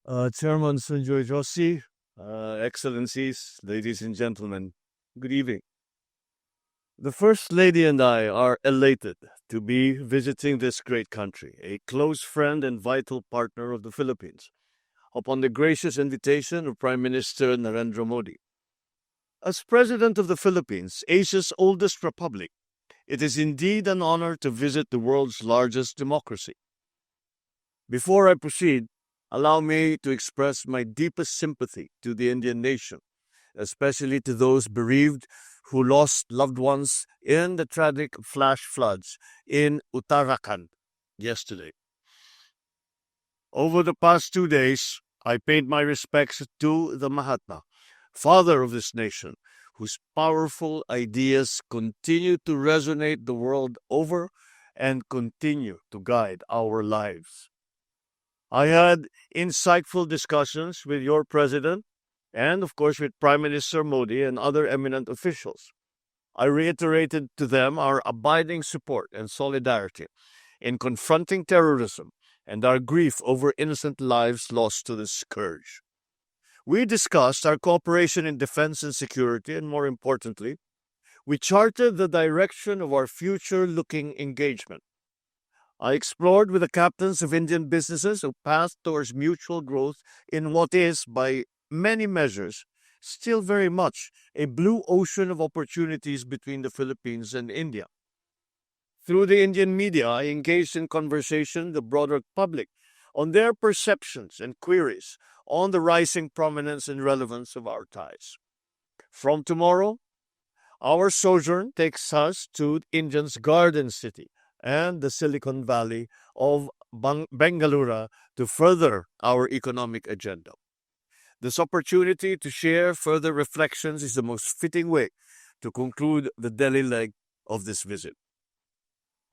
Chairman Sunjoy Joshi, Excellencies, ladies and gentlemen, good evening. The First Lady and I are elated to be visiting this great country, a close friend and vital partner of the Philippines, upon the gracious invitation of Prime Minister Narendra Modi. As President of the Philippines, Asia's oldest republic, it is indeed an honor to visit the world's largest democracy. Before I proceed, allow me to express my deepest sympathy to the Indian nation, especially to those bereaved who lost loved ones in the tragic flash floods in Uttarakhand yesterday. Over the past 2 days, I paid my respects to the Mahatma, father of this nation, whose powerful ideas continue to resonate the world over and continue to guide our lives. I had insightful discussions with your president and, of course, with Prime Minister Modi and other eminent officials. I reiterated to them our abiding support and solidarity in confronting terrorism and our grief over innocent lives lost to this scourge. We discussed our cooperation in defense and security, and more importantly, we charted the direction of our future looking engagement. I explored with the captains of Indian businesses a path towards mutual growth in what is, by many measures, still very much a blue ocean of opportunities between the Philippines and India. Through the Indian media, I engaged in conversation with the broader public on their perceptions and queries on the rising prominence and relevance of our ties. From tomorrow, our sojourn takes us to India's Garden City and the Silicon Valley of Bengaluru to further our economic agenda. This opportunity to share further reflections is the most fitting way to conclude the Delhi leg of this visit.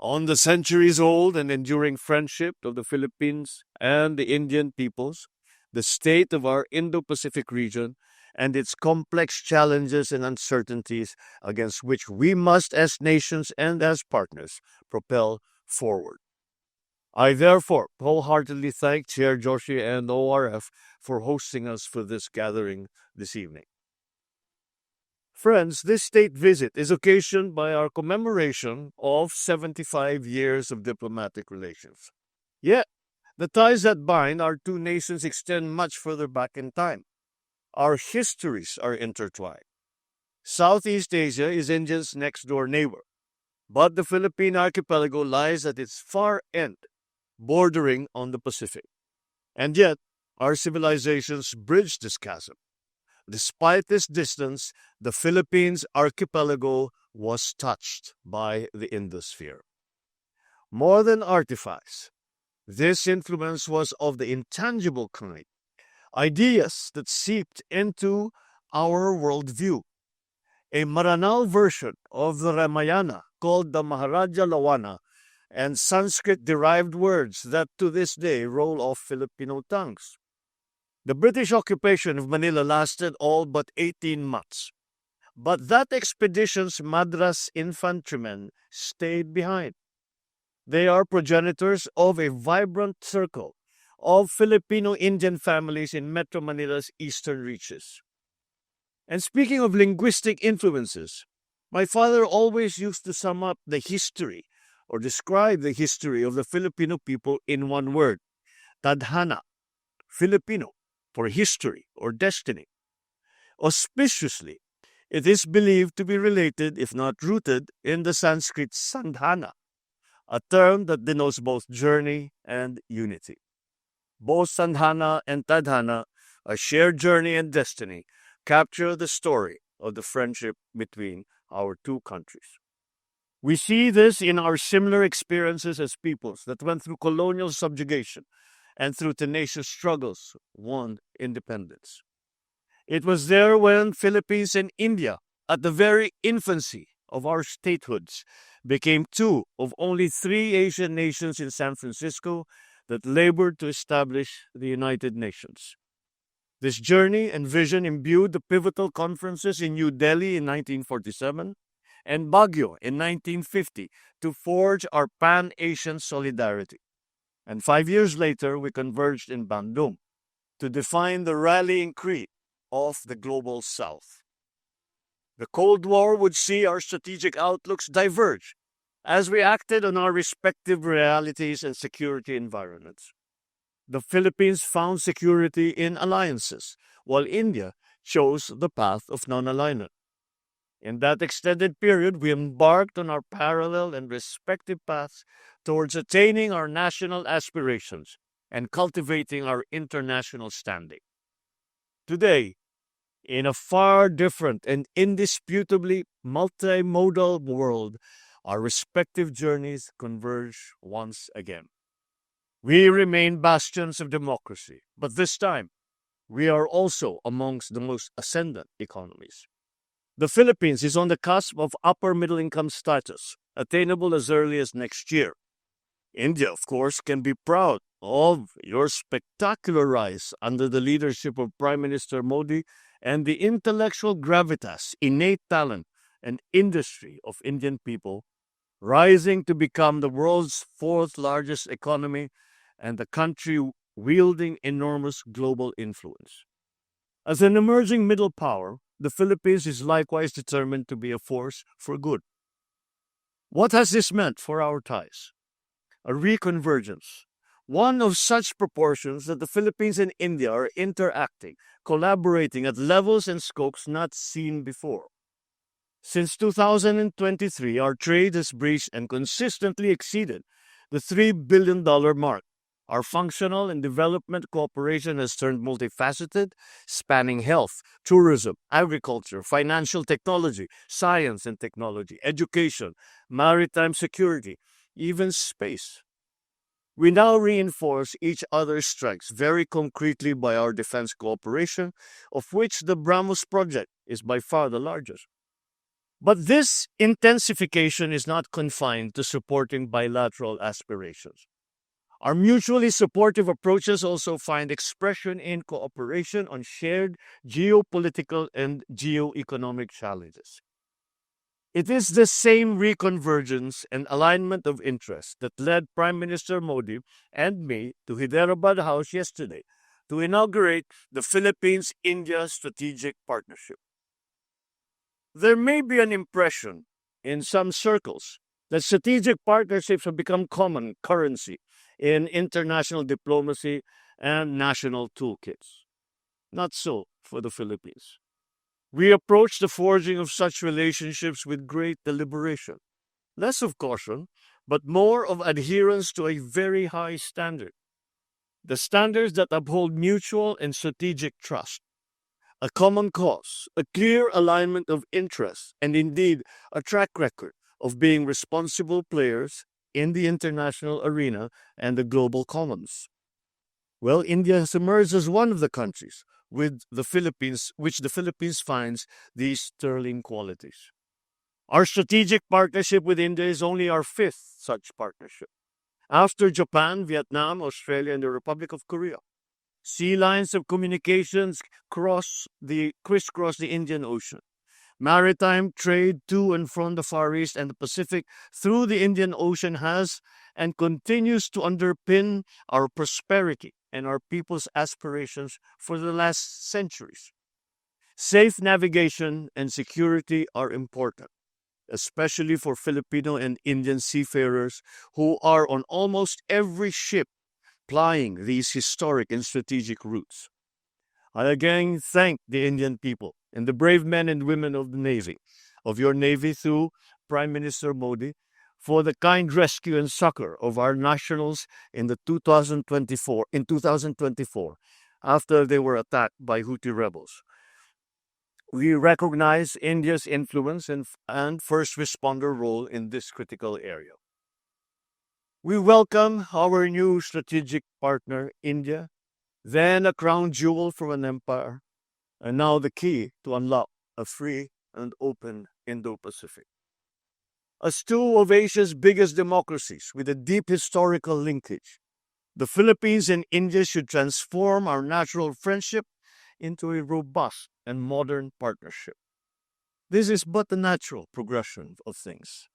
On the centuries-old and enduring friendship of the Philippines and the Indian peoples, the state of our Indo-Pacific region, and its complex challenges and uncertainties against which we must, as nations and as partners, propel forward. I therefore wholeheartedly thank Chair Joshi and ORF for hosting us for this gathering this evening. Friends, this state visit is occasioned by our commemoration of 75 years of diplomatic relations. Yet, the ties that bind our two nations extend much further back in time. Our histories are intertwined. Southeast Asia is India's next door neighbor, but the Philippine archipelago lies at its far end, bordering on the Pacific. And yet, our civilizations bridge this chasm. Despite this distance, the Philippines archipelago was touched by the Indosphere. More than artifacts, this influence was of the intangible kind, ideas that seeped into our worldview. A Maranao version of the Ramayana called the Maharaja Lawana and Sanskrit-derived words that to this day roll off Filipino tongues. The British occupation of Manila lasted all but 18 months, but that expedition's Madras infantrymen stayed behind. They are progenitors of a vibrant circle of Filipino-Indian families in Metro Manila's eastern reaches. And speaking of linguistic influences, my father always used to sum up the history or describe the history of the Filipino people in one word, tadhana, Filipino, for history or destiny. Auspiciously, it is believed to be related, if not rooted, in the Sanskrit sandhana, a term that denotes both journey and unity. Both sandhana and tadhana, a shared journey and destiny, capture the story of the friendship between our two countries. We see this in our similar experiences as peoples that went through colonial subjugation and through tenacious struggles won independence. It was there when Philippines and India, at the very infancy of our statehoods, became two of only three Asian nations in San Francisco that labored to establish the United Nations. This journey and vision imbued the pivotal conferences in New Delhi in 1947 and Baguio in 1950 to forge our Pan-Asian solidarity. And 5 years later, we converged in Bandung. to define the rallying cry of the global South. The Cold War would see our strategic outlooks diverge as we acted on our respective realities and security environments. The Philippines found security in alliances, while India chose the path of non alignment. In that extended period, we embarked on our parallel and respective paths towards attaining our national aspirations and cultivating our international standing. Today, in a far different and indisputably multimodal world, our respective journeys converge once again. We remain bastions of democracy, but this time we are also amongst the most ascendant economies. The Philippines is on the cusp of upper middle income status, attainable as early as next year. India, of course, can be proud of your spectacular rise under the leadership of Prime Minister Modi and the intellectual gravitas, innate talent, and industry of Indian people, rising to become the world's fourth largest economy and the country wielding enormous global influence. As an emerging middle power, the Philippines is likewise determined to be a force for good. What has this meant for our ties? A reconvergence, one of such proportions that the Philippines and India are interacting, collaborating at levels and scopes not seen before. Since 2023, our trade has breached and consistently exceeded the $3 billion mark. Our functional and development cooperation has turned multifaceted, spanning health, tourism, agriculture, financial technology, science and technology, education, maritime security, even space. We now reinforce each other's strengths very concretely by our defense cooperation, of which the BrahMos project is by far the largest. But this intensification is not confined to supporting bilateral aspirations. Our mutually supportive approaches also find expression in cooperation on shared geopolitical and geoeconomic challenges. It is the same reconvergence and alignment of interest that led Prime Minister Modi and me to Hyderabad House yesterday to inaugurate the Philippines-India Strategic Partnership. There may be an impression in some circles that strategic partnerships have become common currency in international diplomacy and national toolkits. Not so for the Philippines. We approach the forging of such relationships with great deliberation, less of caution, but more of adherence to a very high standard. The standards that uphold mutual and strategic trust, a common cause, a clear alignment of interests, and indeed a track record of being responsible players in the international arena and the global commons. Well, India has emerged as one of the countries with the Philippines, which the Philippines finds these sterling qualities. Our strategic partnership with India is only our fifth such partnership. After Japan, Vietnam, Australia, and the Republic of Korea, sea lines of communications crisscross the Indian Ocean. Maritime trade to and from the Far East and the Pacific through the Indian Ocean has and continues to underpin our prosperity and our people's aspirations for the last centuries. Safe navigation and security are important, especially for Filipino and Indian seafarers who are on almost every ship plying these historic and strategic routes. I again thank the Indian people and the brave men and women of the Navy, of your Navy through Prime Minister Modi, for the kind rescue and succor of our nationals in 2024 after they were attacked by Houthi rebels. We recognize India's influence and first responder role in this critical area. We welcome our new strategic partner, India, then a crown jewel from an empire, and now the key to unlock a free and open Indo-Pacific. As two of Asia's biggest democracies with a deep historical linkage, the Philippines and India should transform our natural friendship into a robust and modern partnership. This is but the natural progression of things.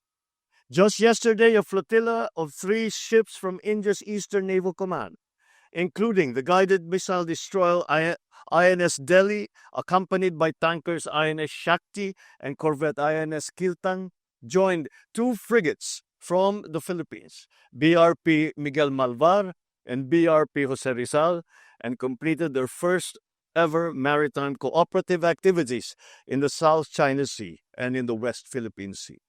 Just yesterday, a flotilla of 3 ships from India's Eastern Naval Command including the guided missile destroyer INS Delhi, accompanied by tankers INS Shakti and corvette INS Kiltang, joined two frigates from the Philippines, BRP Miguel Malvar and BRP Jose Rizal, and completed their first ever maritime cooperative activities in the South China Sea and in the West Philippine Sea.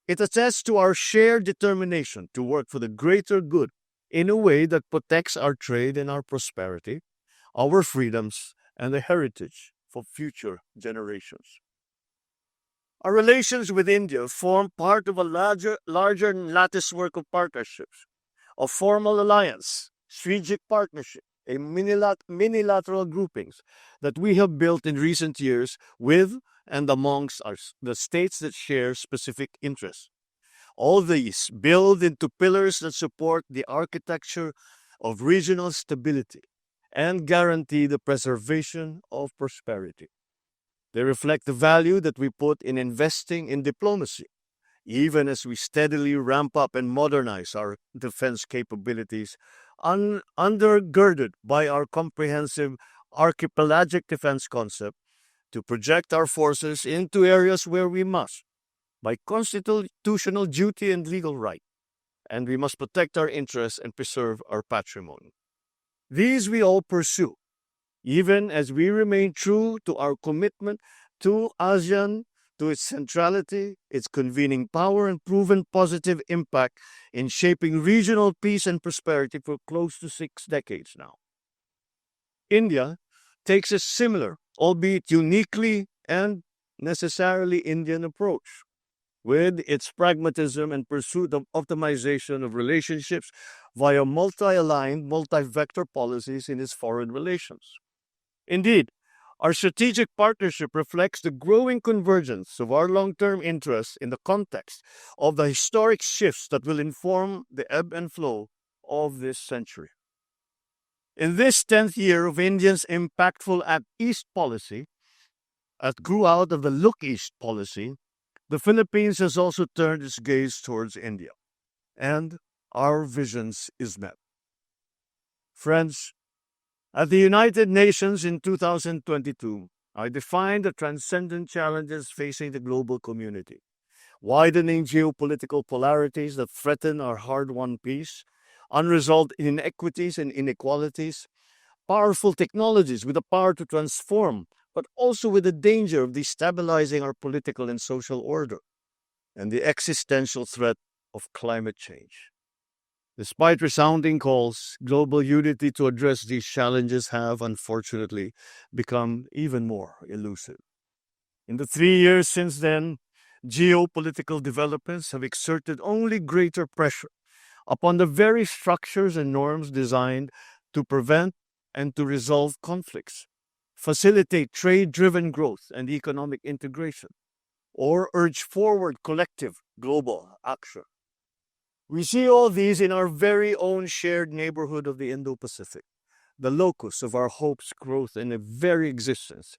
It attests to our shared determination to work for the greater good in a way that protects our trade and our prosperity, our freedoms, and the heritage for future generations. Our relations with India form part of a larger latticework of partnerships, of formal alliance, strategic partnership, a minilateral groupings that we have built in recent years with and amongst the states that share specific interests. All these build into pillars that support the architecture of regional stability and guarantee the preservation of prosperity. They reflect the value that we put in investing in diplomacy, even as we steadily ramp up and modernize our defense capabilities, undergirded by our comprehensive archipelagic defense concept to project our forces into areas where we must, by constitutional duty and legal right, and we must protect our interests and preserve our patrimony. These we all pursue, even as we remain true to our commitment to ASEAN, to its centrality, its convening power, and proven positive impact in shaping regional peace and prosperity for close to 6 decades now. India takes a similar, albeit uniquely and necessarily Indian approach, with its pragmatism and pursuit of optimization of relationships via multi-aligned, multi-vector policies in its foreign relations. Indeed, our strategic partnership reflects the growing convergence of our long-term interests in the context of the historic shifts that will inform the ebb and flow of this century. In this 10th year of India's impactful Act East policy, that grew out of the Look East policy, the Philippines has also turned its gaze towards India, and our visions is met. Friends, at the United Nations in 2022, I defined the transcendent challenges facing the global community: widening geopolitical polarities that threaten our hard-won peace, unresolved inequities and inequalities, powerful technologies with the power to transform, but also with the danger of destabilizing our political and social order, and the existential threat of climate change. Despite resounding calls, global unity to address these challenges have, unfortunately, become even more elusive. In the 3 years since then, geopolitical developments have exerted only greater pressure upon the very structures and norms designed to prevent and to resolve conflicts, facilitate trade-driven growth and economic integration, or urge forward collective global action. We see all these in our very own shared neighborhood of the Indo-Pacific, the locus of our hopes, growth, and very existence.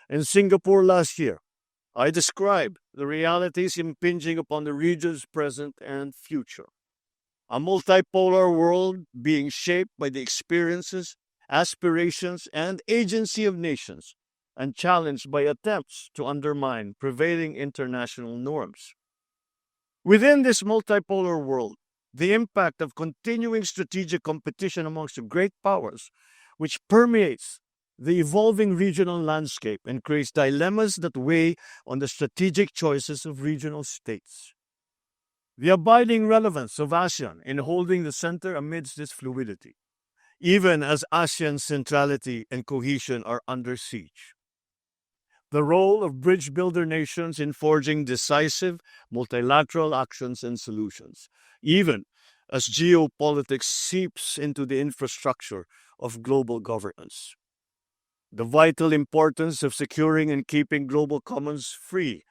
In Singapore last year, I described the realities impinging upon the region's present and future. A multipolar world being shaped by the experiences, aspirations, and agency of nations, and challenged by attempts to undermine prevailing international norms. Within this multipolar world, the impact of continuing strategic competition amongst the great powers, which permeates the evolving regional landscape and creates dilemmas that weigh on the strategic choices of regional states. The abiding relevance of ASEAN in holding the center amidst this fluidity, even as ASEAN's centrality and cohesion are under siege. The role of bridge builder nations in forging decisive multilateral actions and solutions, even as geopolitics seeps into the infrastructure of global governance. The vital importance of securing and keeping global commons free,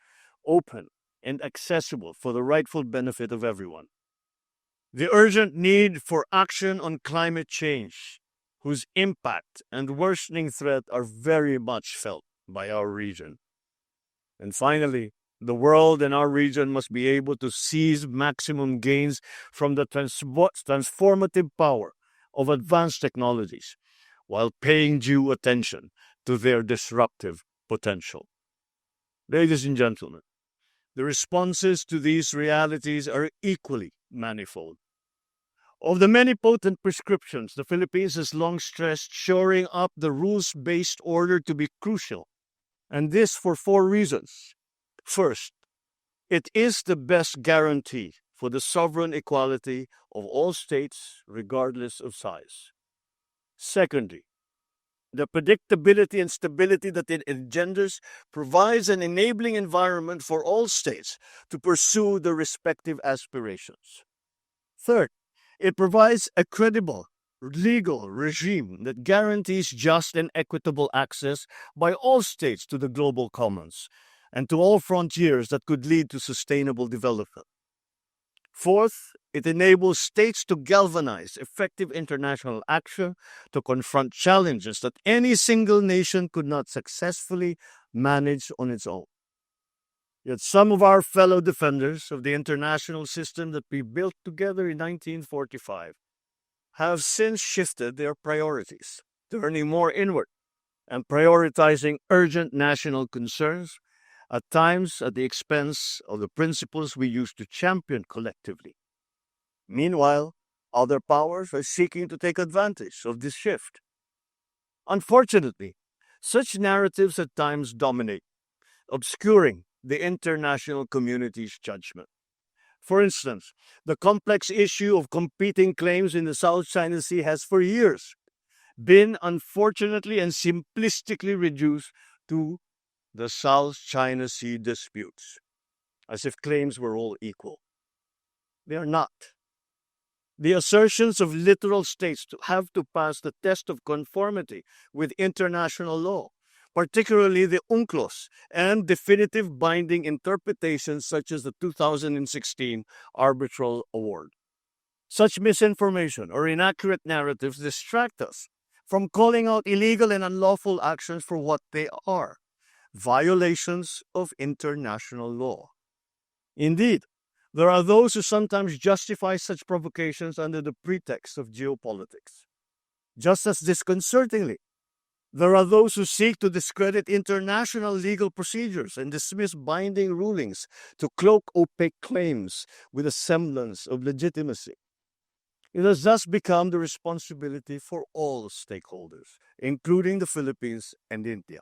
open, and accessible for the rightful benefit of everyone. The urgent need for action on climate change, whose impact and worsening threat are very much felt by our region. And finally, the world and our region must be able to seize maximum gains from the transformative power of advanced technologies while paying due attention to their disruptive potential. Ladies and gentlemen, the responses to these realities are equally manifold. Of the many potent prescriptions, the Philippines has long stressed shoring up the rules based order to be crucial, and this for four reasons. First, it is the best guarantee for the sovereign equality of all states, regardless of size. Secondly, the predictability and stability that it engenders provides an enabling environment for all states to pursue their respective aspirations. Third, it provides a credible legal regime that guarantees just and equitable access by all states to the global commons and to all frontiers that could lead to sustainable development. Fourth, it enables states to galvanize effective international action to confront challenges that any single nation could not successfully manage on its own. Yet some of our fellow defenders of the international system that we built together in 1945 have since shifted their priorities, turning more inward and prioritizing urgent national concerns, at times at the expense of the principles we used to champion collectively. Meanwhile, other powers are seeking to take advantage of this shift. Unfortunately, such narratives at times dominate, obscuring the international community's judgment. For instance, the complex issue of competing claims in the South China Sea has for years been unfortunately and simplistically reduced to the South China Sea disputes, as if claims were all equal. They are not. The assertions of literal states to have to pass the test of conformity with international law, particularly the UNCLOS and definitive binding interpretations such as the 2016 arbitral award. Such misinformation or inaccurate narratives distract us from calling out illegal and unlawful actions for what they are: violations of international law. Indeed, there are those who sometimes justify such provocations under the pretext of geopolitics. Just as disconcertingly, there are those who seek to discredit international legal procedures and dismiss binding rulings to cloak opaque claims with a semblance of legitimacy. It has thus become the responsibility for all stakeholders, including the Philippines and India,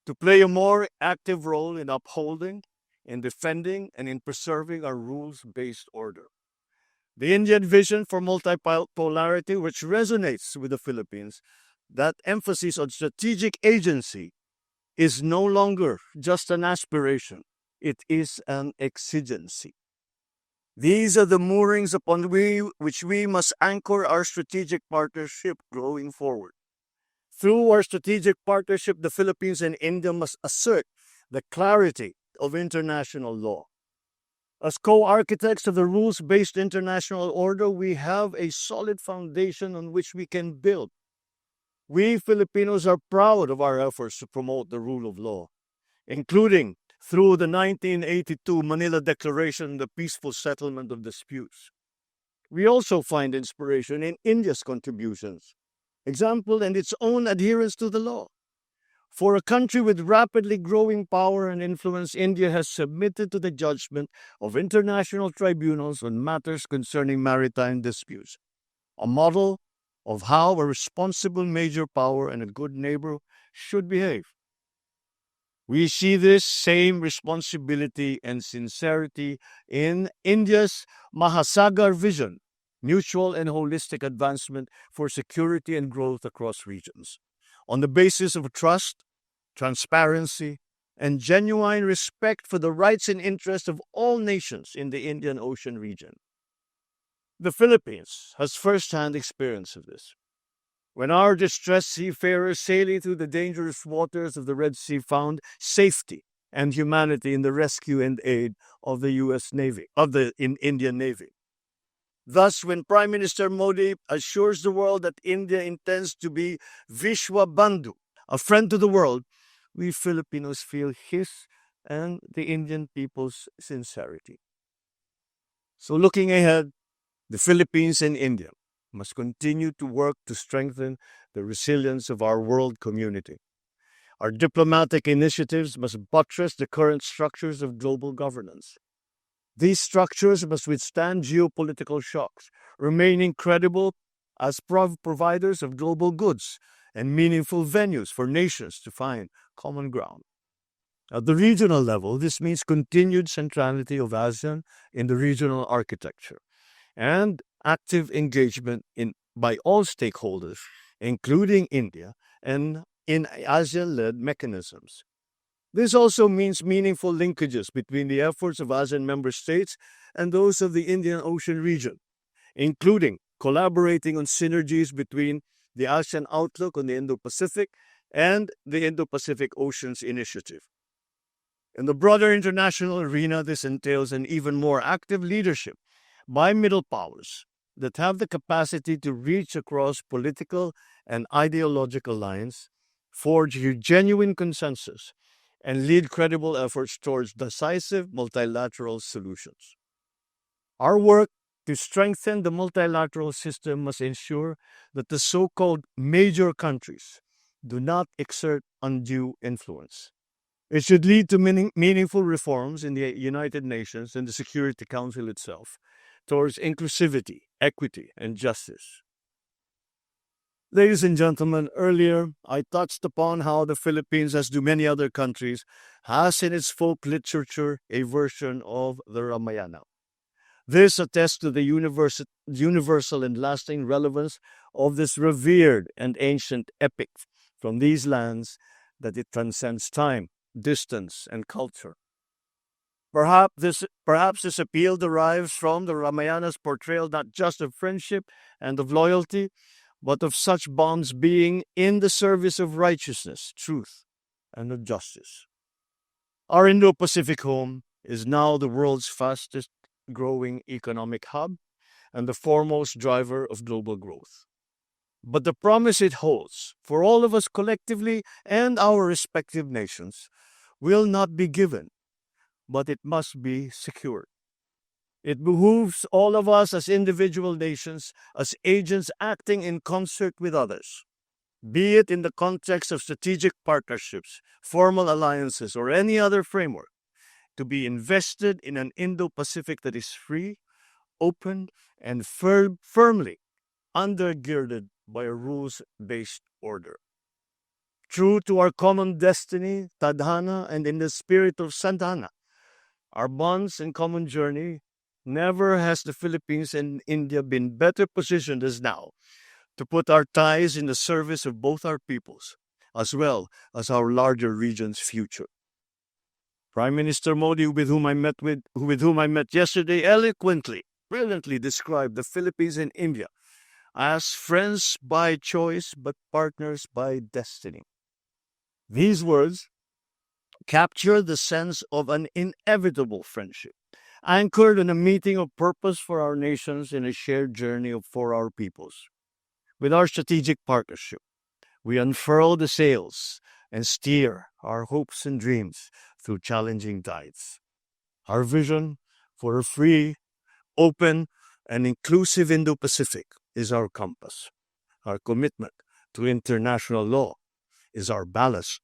to play a more active role in upholding, in defending, and in preserving our rules-based order. The Indian vision for multipolarity, which resonates with the Philippines, that emphasis on strategic agency, is no longer just an aspiration, it is an exigency. These are the moorings upon which we must anchor our strategic partnership going forward. Through our strategic partnership, the Philippines and India must assert the clarity of international law. As co-architects of the rules-based international order, we have a solid foundation on which we can build. We Filipinos are proud of our efforts to promote the rule of law, including through the 1982 Manila Declaration and the peaceful settlement of disputes. We also find inspiration in India's contributions, example, and its own adherence to the law. For a country with rapidly growing power and influence, India has submitted to the judgment of international tribunals on matters concerning maritime disputes, a model of how a responsible major power and a good neighbor should behave. We see this same responsibility and sincerity in India's Mahasagar vision, mutual and holistic advancement for security and growth across regions, on the basis of trust, transparency, and genuine respect for the rights and interests of all nations in the Indian Ocean region. The Philippines has first-hand experience of this. When our distressed seafarers sailing through the dangerous waters of the Red Sea found safety and humanity in the rescue and aid of the U.S. Navy, Indian Navy. Thus, when Prime Minister Modi assures the world that India intends to be Vishwa Bandhu, a friend to the world, we Filipinos feel his and the Indian people's sincerity. So looking ahead, the Philippines and India must continue to work to strengthen the resilience of our world community. Our diplomatic initiatives must buttress the current structures of global governance. These structures must withstand geopolitical shocks, remaining credible as providers of global goods and meaningful venues for nations to find common ground. At the regional level, this means continued centrality of ASEAN in the regional architecture and active engagement by all stakeholders, including India, and in ASEAN led mechanisms. This also means meaningful linkages between the efforts of ASEAN member states and those of the Indian Ocean region, including collaborating on synergies between the ASEAN Outlook on the Indo-Pacific and the Indo-Pacific Oceans Initiative. In the broader international arena, this entails an even more active leadership by middle powers that have the capacity to reach across political and ideological lines, forge genuine consensus, and lead credible efforts towards decisive multilateral solutions. Our work to strengthen the multilateral system must ensure that the so-called major countries do not exert undue influence. It should lead to meaningful reforms in the United Nations and the Security Council itself towards inclusivity, equity, and justice. Ladies and gentlemen, earlier I touched upon how the Philippines, as do many other countries, has in its folk literature a version of the Ramayana. This attests to the universal and lasting relevance of this revered and ancient epic from these lands, that it transcends time, distance, and culture. Perhaps this appeal derives from the Ramayana's portrayal not just of friendship and of loyalty, but of such bonds being in the service of righteousness, truth, and of justice. Our Indo-Pacific home is now the world's fastest growing economic hub and the foremost driver of global growth. But the promise it holds for all of us collectively and our respective nations will not be given, but it must be secured. It behooves all of us as individual nations, as agents acting in concert with others, be it in the context of strategic partnerships, formal alliances, or any other framework, to be invested in an Indo-Pacific that is free, open, and firmly undergirded by a rules-based order. True to our common destiny, Tadhana, and in the spirit of Sadhana, our bonds and common journey, never has the Philippines and India been better positioned as now to put our ties in the service of both our peoples, as well as our larger region's future. Prime Minister Modi, with whom I met yesterday, brilliantly described the Philippines and India as friends by choice but partners by destiny. These words capture the sense of an inevitable friendship, anchored in a meeting of purpose for our nations in a shared journey for our peoples. With our strategic partnership, we unfurl the sails and steer our hopes and dreams through challenging tides. Our vision for a free, open, and inclusive Indo-Pacific is our compass. Our commitment to international law is our ballast.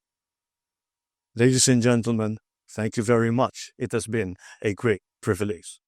Ladies and gentlemen, thank you very much. It has been a great privilege.